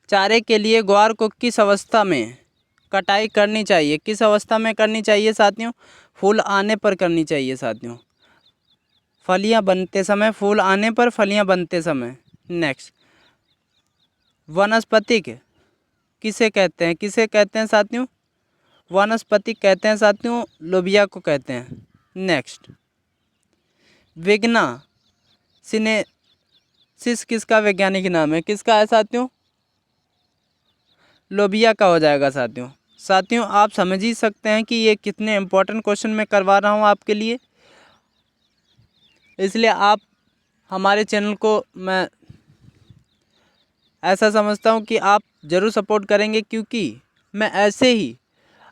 [SPEAKER 1] चारे के लिए ग्वार को किस अवस्था में कटाई करनी चाहिए? किस अवस्था में करनी चाहिए साथियों? फूल आने पर करनी चाहिए साथियों। फलियां बनते समय, फूल आने पर, फलियां बनते समय। नेक्स्ट, वनस्पतिक किसे कहते हैं? किसे कहते हैं साथियों? वनस्पतिक कहते हैं साथियों, लोबिया को कहते हैं। नेक्स्ट, विग्ना सिनेसिस किसका वैज्ञानिक नाम है? किसका है साथियों? लोबिया का हो जाएगा साथियों। साथियों आप समझ ही सकते हैं कि ये कितने इम्पोर्टेंट क्वेश्चन मैं करवा रहा हूँ आपके लिए, इसलिए आप हमारे चैनल को मैं ऐसा समझता हूँ कि आप ज़रूर सपोर्ट करेंगे, क्योंकि मैं ऐसे ही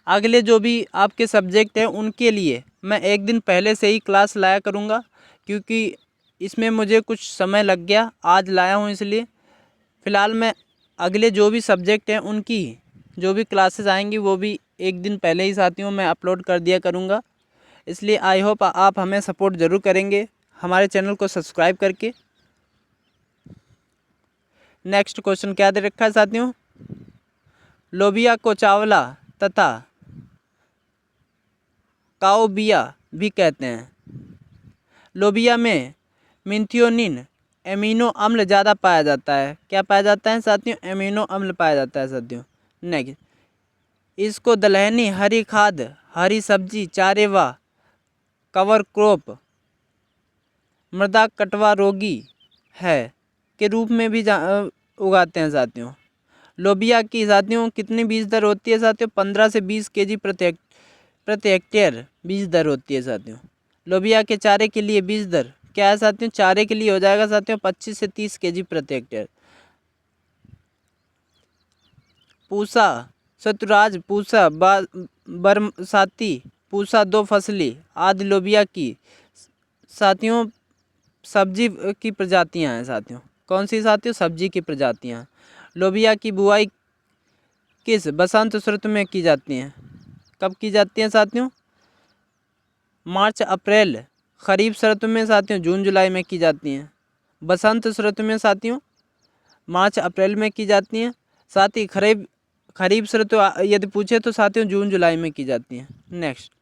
[SPEAKER 1] अगले जो भी आपके सब्जेक्ट हैं उनके लिए मैं एक दिन पहले से ही क्लास लाया करूँगा, क्योंकि इसमें मुझे कुछ समय लग गया, आज लाया हूँ। इसलिए फ़िलहाल मैं अगले जो भी सब्जेक्ट हैं उनकी जो भी क्लासेस आएंगी वो भी एक दिन पहले ही साथियों मैं अपलोड कर दिया करूँगा। इसलिए आई होप आप हमें सपोर्ट ज़रूर करेंगे हमारे चैनल को सब्सक्राइब करके। नेक्स्ट क्वेश्चन क्या दे रखा है साथियों? लोबिया को चावला तथा काओबिया भी कहते हैं। लोबिया में मिन्थियोनिन एमिनो अम्ल ज़्यादा पाया जाता है। क्या पाया जाता है साथियों? एमिनो अम्ल पाया जाता है साथियों। नेक्स्ट, इसको दलहनी, हरी खाद, हरी सब्जी, चारे व कवर क्रॉप, मृदा कटवा रोगी है के रूप में भी उगाते हैं साथियों। लोबिया की साथियों कितनी बीज दर होती है साथियों? 15 से 20 केजी प्रति हेक्टेयर बीज दर होती है साथियों। लोबिया के चारे के लिए बीज दर क्या है साथियों? चारे के लिए हो जाएगा साथियों 25 से 30 केजी प्रति हेक्टेयर। पूसा, शतुराज पूसा, बरसाती पूसा, दो फसली आदि लोबिया की साथियों सब्जी की प्रजातियां हैं साथियों। कौन सी साथियों? सब्जी की प्रजातियां। लोबिया की बुआई किस बसंत ऋतु में की जाती हैं? कब की जाती हैं साथियों? मार्च अप्रैल। खरीफ ऋतु में साथियों जून जुलाई में की जाती हैं। बसंत ऋतु में साथियों मार्च अप्रैल में की जाती हैं। साथ ही खरीफ ऋतु यदि पूछे तो साथियों जून जुलाई में की जाती हैं। नेक्स्ट,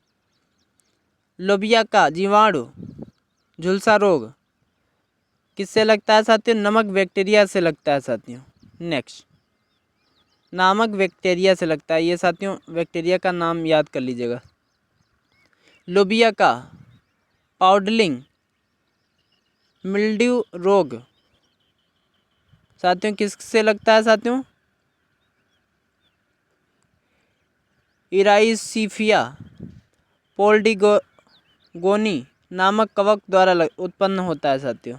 [SPEAKER 1] लोबिया का जीवाणु झुलसा रोग किससे लगता है साथियों? नमक बैक्टीरिया से लगता है साथियों। नेक्स्ट, नामक बैक्टीरिया से लगता है। ये साथियों बैक्टीरिया का नाम याद कर लीजिएगा। लोबिया का पाउडलिंग मिल्ड्यू रोग साथियों किससे लगता है साथियों? इराइसिफिया पोल्डिगोनी नामक कवक द्वारा उत्पन्न होता है साथियों।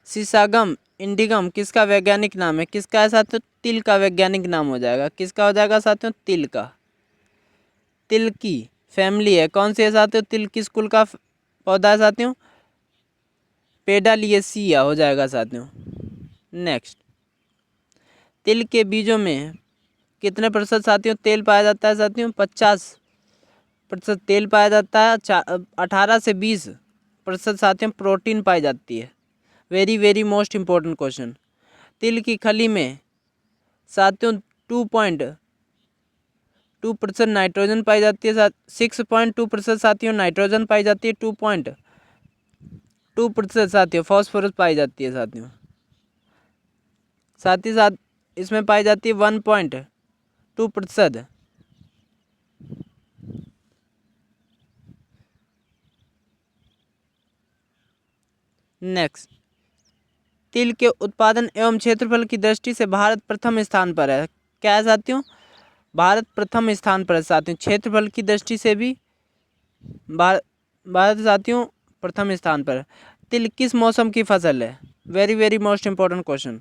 [SPEAKER 1] सीसागम इंडिगम किसका वैज्ञानिक नाम है? किसका है साथियों? तिल का वैज्ञानिक नाम हो जाएगा। किसका हो जाएगा साथियों? तिल का। तिल की फैमिली है, कौन सी है साथियों? तिल किस कुल का पौधा है साथियों? पेडालिएसिया हो जाएगा साथियों। नेक्स्ट, तिल के बीजों में कितने प्रतिशत साथियों तेल पाया जाता है साथियों? 50% तेल पाया जाता है। 18 से 20% साथियों प्रोटीन पाई जाती है। Very very most important question. तिल की खली में साथियों 2.2% नाइट्रोजन पाई जाती है। 6.2% साथियों नाइट्रोजन पाई जाती है। 2.2% साथियों फॉस्फोरस पाई जाती है साथियों। साथ ही साथ इसमें पाई जाती है 1.2%। नेक्स्ट, तिल के उत्पादन एवं क्षेत्रफल की दृष्टि से भारत प्रथम स्थान पर है। क्या है साथियों? भारत प्रथम स्थान पर है साथियों। क्षेत्रफल की दृष्टि से भी भारत साथियों प्रथम स्थान पर है। तिल किस मौसम की फसल है? Very very most important question.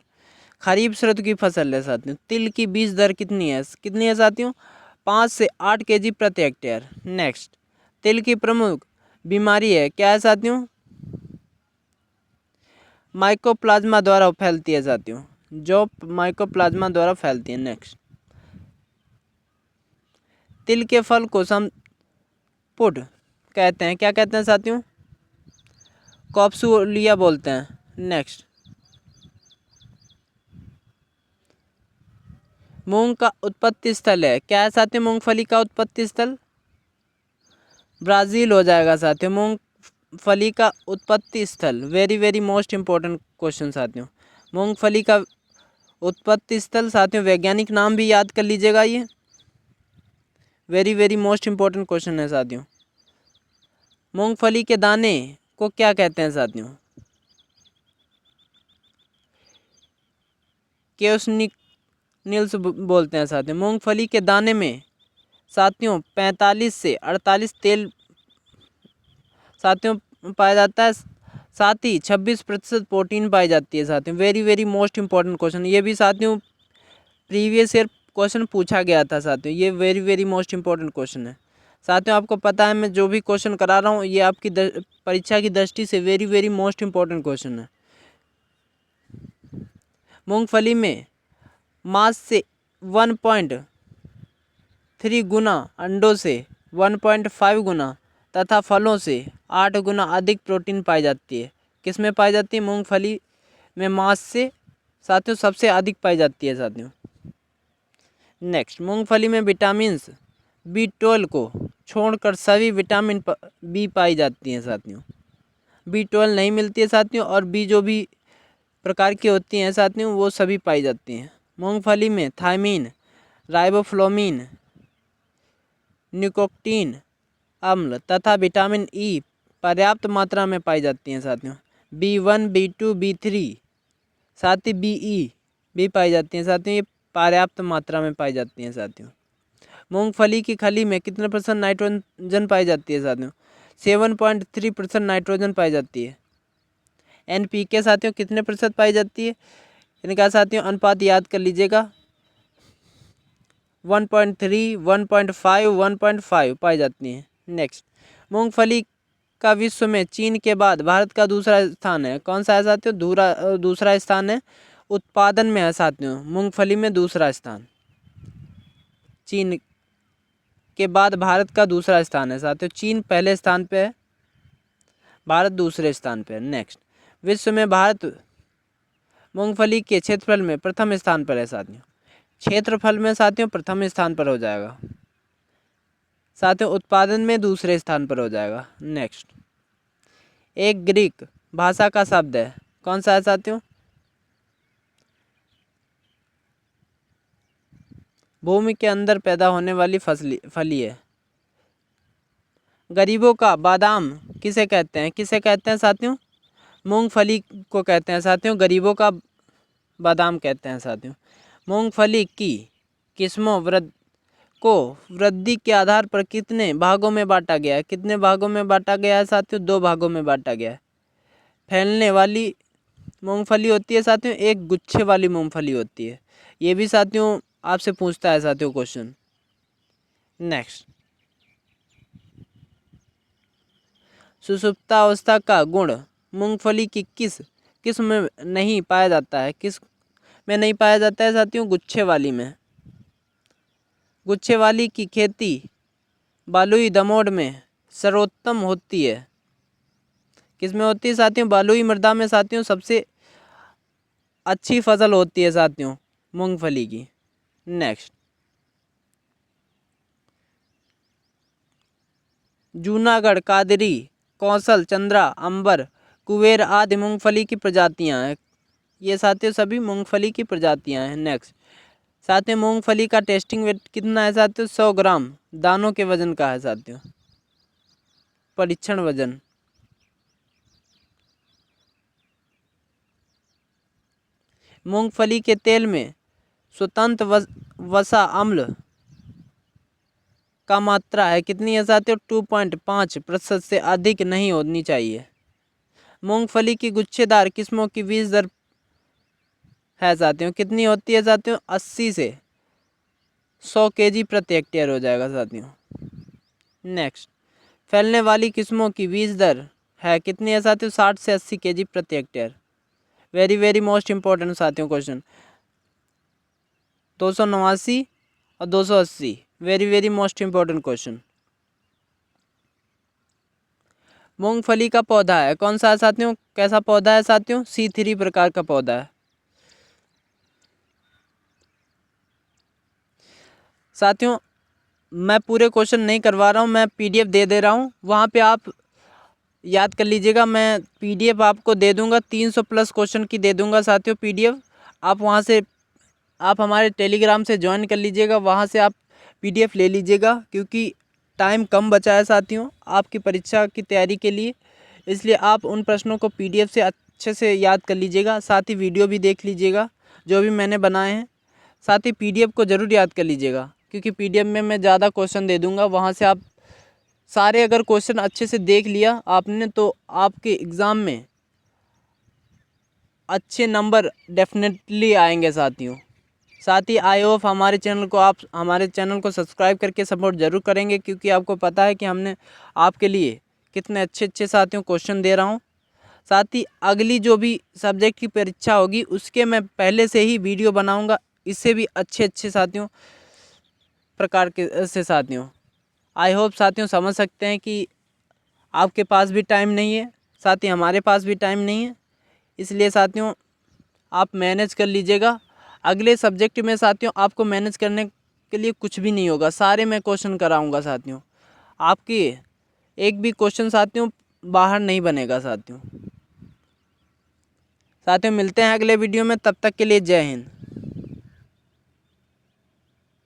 [SPEAKER 1] खरीफ ऋतु की फसल है साथियों। तिल की बीज दर कितनी है साथियों? 5 से 8 केजी प्रति हेक्टेयर। नेक्स्ट, तिल की प्रमुख बीमारी है क्या है साथियों? माइकोप्लाज्मा द्वारा फैलती है साथियों, जो माइकोप्लाज्मा द्वारा फैलती है। नेक्स्ट, तिल के फल को संपुट कहते हैं। क्या कहते हैं साथियों? कॉप्सूलिया बोलते हैं। नेक्स्ट, मूंग का उत्पत्ति स्थल है क्या है साथियों? मूंगफली का उत्पत्ति स्थल ब्राज़ील हो जाएगा साथियों। मूंगफली का उत्पत्ति स्थल very very most important question साथियों। मूंगफली का उत्पत्ति स्थल साथियों वैज्ञानिक नाम भी याद कर लीजिएगा। ये very very most important question है साथियों। मूंगफली के दाने को क्या कहते हैं साथियों? केओसनिल्स बोलते हैं साथियों। मूंगफली के दाने में साथियों 45 से 48 तेल साथियों पाया जाता है। साथ ही 26% प्रोटीन पाई जाती है साथियों। Very very most important question. ये भी साथियों प्रीवियस ईयर क्वेश्चन पूछा गया था साथियों। ये very very most important question है साथियों। आपको पता है मैं जो भी क्वेश्चन करा रहा हूँ ये आपकी परीक्षा की दृष्टि से very very most important question है। मूंगफली में मांस से 1.3 गुना, अंडों से 1.5 गुना तथा फलों से 8 गुना अधिक प्रोटीन पाई जाती है। किस में पाई जाती है? मूंगफली में मांस से साथियों सबसे अधिक पाई जाती है साथियों। नेक्स्ट, मूंगफली में विटामिन्स B12 को छोड़कर सभी विटामिन बी पाई जाती हैं साथियों। B12 नहीं मिलती है साथियों, और बी जो भी प्रकार की होती हैं साथियों वो सभी पाई जाती हैं। मूंगफली में थायमीन, राइबोफ्लोविन, निकोटीन अम्ल तथा विटामिन ई पर्याप्त मात्रा में पाई जाती हैं साथियों। B1, B2, B3 साथ ही BE भी पाई जाती हैं साथियों, ये पर्याप्त मात्रा में पाई जाती हैं साथियों। मूंगफली की खली में कितने % नाइट्रोजन पाई जाती है साथियों? 7.3% नाइट्रोजन पाई जाती है। NPK साथियों कितने % पाई जाती है? इनका साथियों अनुपात याद कर लीजिएगा, 1.3, 1.5, 1.5 पाई जाती हैं। नेक्स्ट, मूंगफली का विश्व में चीन के बाद भारत का दूसरा स्थान है। कौन सा है साथियों? दूसरा स्थान है, उत्पादन में है साथियों मूंगफली में दूसरा स्थान। चीन के बाद भारत का दूसरा स्थान है साथियों। चीन पहले स्थान पे है, भारत दूसरे स्थान पे है। नेक्स्ट, विश्व में भारत मूंगफली के क्षेत्रफल में प्रथम स्थान पर है साथियों। क्षेत्रफल में साथियों प्रथम स्थान पर हो जाएगा साथियों, उत्पादन में दूसरे स्थान पर हो जाएगा। नेक्स्ट, एक ग्रीक भाषा का शब्द है, कौन सा है साथियों? भूमि के अंदर पैदा होने वाली फली है। गरीबों का बादाम किसे कहते हैं? किसे कहते हैं साथियों? मूंगफली को कहते हैं साथियों, गरीबों का बादाम कहते हैं साथियों। मूंगफली की किस्मों को वृद्धि के आधार पर कितने भागों में बांटा गया है? कितने भागों में बांटा गया है साथियों? 2 भागों में बांटा गया है। फैलने वाली मूंगफली होती है साथियों, एक गुच्छे वाली मूंगफली होती है। ये भी साथियों आपसे पूछता है साथियों क्वेश्चन। नेक्स्ट, सुषुप्तावस्था का गुण मूंगफली की किस किस्म में नहीं पाया जाता है? किस में नहीं पाया जाता है साथियों? गुच्छे वाली में। गुच्छे वाली की खेती बलुई दोमट में सर्वोत्तम होती है। किस में होती है साथियों? बलुई मृदा में साथियों सबसे अच्छी फसल होती है साथियों मूंगफली की। नेक्स्ट, जूनागढ़, कादरी, कौशल, चंद्रा, अंबर, कुबेर आदि मूंगफली की प्रजातियां हैं। ये साथियों सभी मूंगफली की प्रजातियां हैं। नेक्स्ट, साथियों मूंगफली का टेस्टिंग वेट कितना है साथियों? 100 ग्राम दानों के वजन का है साथियों, परीक्षण वजन। मूंगफली के तेल में स्वतंत्र वसा अम्ल का मात्रा है, कितनी है साथियों? 2.5% से अधिक नहीं होनी चाहिए। मूंगफली की गुच्छेदार किस्मों की बीज दर है साथियों, कितनी होती है साथियों? 80 से 100 kg प्रति हेक्टेयर हो जाएगा साथियों। नेक्स्ट, फैलने वाली किस्मों की बीज दर है, कितनी है साथियों? 60 से 80 kg प्रति hectare. Very very most important साथियों क्वेश्चन। 289 और 280, very very most important question. मूंगफली का पौधा है, कौन सा है साथियों? कैसा पौधा है साथियों? C3 प्रकार का पौधा है साथियों। मैं पूरे क्वेश्चन नहीं करवा रहा हूँ, मैं PDF दे दे रहा हूँ, वहाँ पे आप याद कर लीजिएगा। मैं PDF आपको दे दूँगा, 300+ क्वेश्चन की दे दूँगा साथियों PDF। आप वहाँ से आप हमारे टेलीग्राम से ज्वाइन कर लीजिएगा, वहाँ से आप PDF ले लीजिएगा, क्योंकि टाइम कम बचा है साथियों आपकी परीक्षा की तैयारी के लिए। इसलिए आप उन प्रश्नों को PDF से अच्छे से याद कर लीजिएगा, साथ ही वीडियो भी देख लीजिएगा जो भी मैंने बनाए हैं। साथ ही PDF को ज़रूर याद कर लीजिएगा, क्योंकि PDF में मैं ज़्यादा क्वेश्चन दे दूँगा, वहाँ से आप सारे अगर क्वेश्चन अच्छे से देख लिया आपने तो आपके एग्ज़ाम में अच्छे नंबर डेफिनेटली आएंगे साथियों। साथ ही आई होप हमारे चैनल को सब्सक्राइब करके सपोर्ट ज़रूर करेंगे, क्योंकि आपको पता है कि हमने आपके लिए कितने अच्छे अच्छे साथियों क्वेश्चन दे रहा हूँ। साथ ही अगली जो भी सब्जेक्ट की परीक्षा होगी उसके मैं पहले से ही वीडियो बनाऊँगा, इससे भी अच्छे अच्छे साथियों प्रकार के से साथियों। आई होप साथियों समझ सकते हैं कि आपके पास भी टाइम नहीं है, साथ ही हमारे पास भी टाइम नहीं है, इसलिए साथियों आप मैनेज कर लीजिएगा। अगले सब्जेक्ट में साथियों आपको मैनेज करने आपके लिए कुछ भी नहीं होगा, सारे मैं क्वेश्चन कराऊंगा साथियों। आपकी एक भी क्वेश्चन साथियों बाहर नहीं बनेगा साथियों। साथियों मिलते हैं अगले वीडियो में, तब तक के लिए जय हिंद।